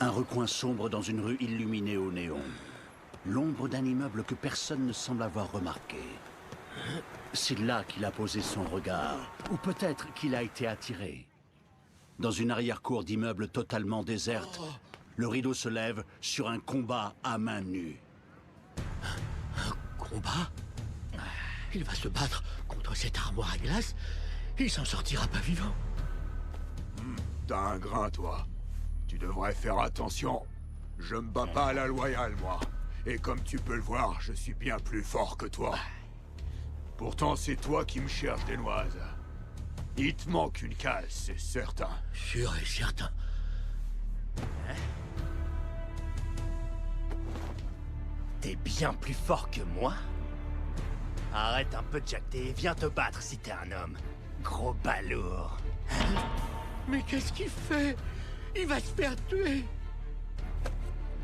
Un recoin sombre dans une rue illuminée au néon. L'ombre d'un immeuble que personne ne semble avoir remarqué. C'est là qu'il a posé son regard, ou peut-être qu'il a été attiré. Dans une arrière-cour d'immeuble totalement déserte, le rideau se lève sur un combat à main nue. Combat? Il va se battre contre cette armoire à glace. Il s'en sortira pas vivant. T'as un grain, toi. Tu devrais faire attention. Je me bats pas à la loyale, moi. Et comme tu peux le voir, je suis bien plus fort que toi. Pourtant, c'est toi qui me cherches des noises. Il te manque une case, c'est certain. Sûr et certain. T'es bien plus fort que moi? Arrête un peu de jacter et viens te battre si t'es un homme. Gros balourd. Mais qu'est-ce qu'il fait? Il va se faire tuer.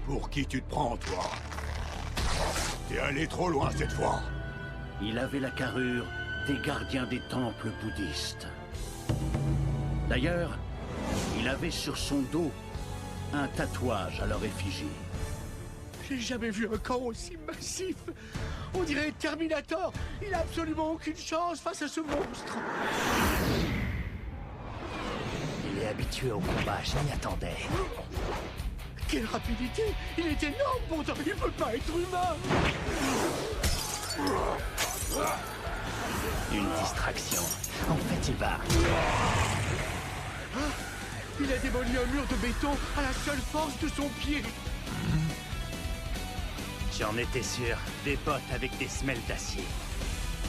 Pour qui tu te prends, toi? T'es allé trop loin cette fois. Il avait la carrure des gardiens des temples bouddhistes. D'ailleurs, il avait sur son dos un tatouage à leur effigie. J'ai jamais vu un camp aussi massif. On dirait Terminator. Il a absolument aucune chance face à ce monstre. Il est habitué au combat, je m'y attendais. Quelle rapidité! Il est énorme pourtant, il peut pas être humain! Une distraction. En fait, il va... Il a démoli un mur de béton à la seule force de son pied! J'en étais sûr. Des bottes avec des semelles d'acier.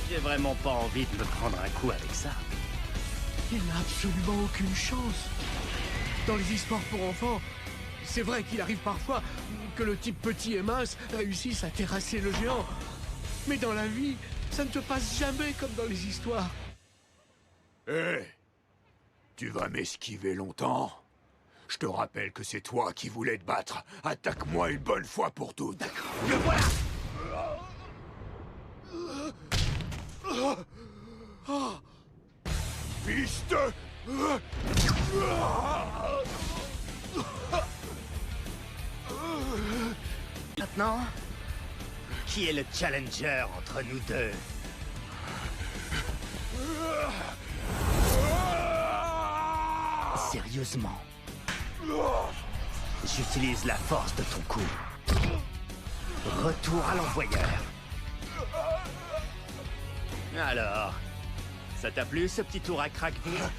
J'ai vraiment pas envie de me prendre un coup avec ça. Il n'a absolument aucune chance. Dans les histoires pour enfants, c'est vrai qu'il arrive parfois que le type petit et mince réussisse à terrasser le géant. Mais dans la vie, ça ne se passe jamais comme dans les histoires. Hé! Tu vas m'esquiver longtemps? Je te rappelle que c'est toi qui voulais te battre. Attaque-moi une bonne fois pour toutes. D'accord. Le voilà! Fils de... Maintenant, qui est le challenger entre nous deux? Sérieusement. J'utilise la force de ton coup. Retour à l'envoyeur. Alors, ça t'a plu ce petit tour à Crackville?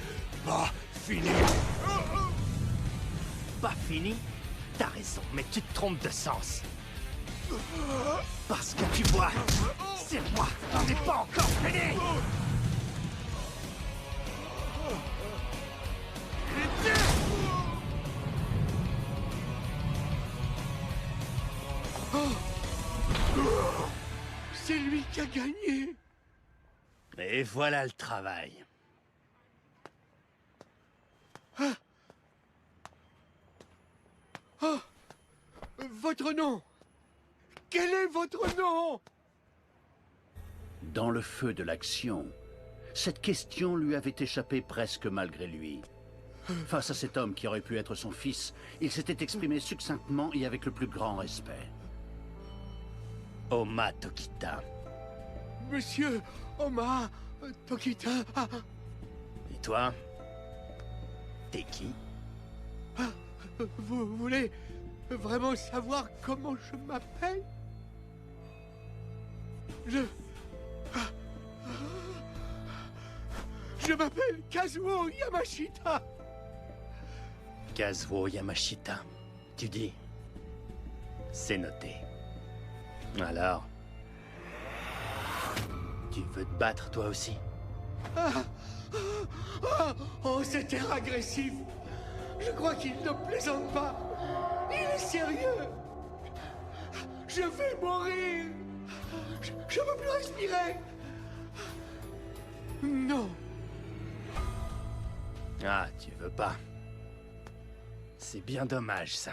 Pas fini. Pas fini? T'as raison, mais tu te trompes de sens. Parce que tu vois, c'est moi, on n'est pas encore fini! C'est lui qui a gagné! Et voilà le travail. Votre nom? Quel est votre nom? Dans le feu de l'action, cette question lui avait échappé presque malgré lui. Face à cet homme qui aurait pu être son fils, il s'était exprimé succinctement et avec le plus grand respect. Oma Tokita. Monsieur Oma Tokita. Et toi? T'es qui? Vous voulez vraiment savoir comment je m'appelle? Je m'appelle Kazuo Yamashita. Kazuo Yamashita. Tu dis? C'est noté. Alors? Tu veux te battre toi aussi? Oh, cet air agressif. Je crois qu'il ne plaisante pas. Il est sérieux. Je vais mourir. Je ne peux plus respirer. Non. Ah, tu veux pas. C'est bien dommage, ça.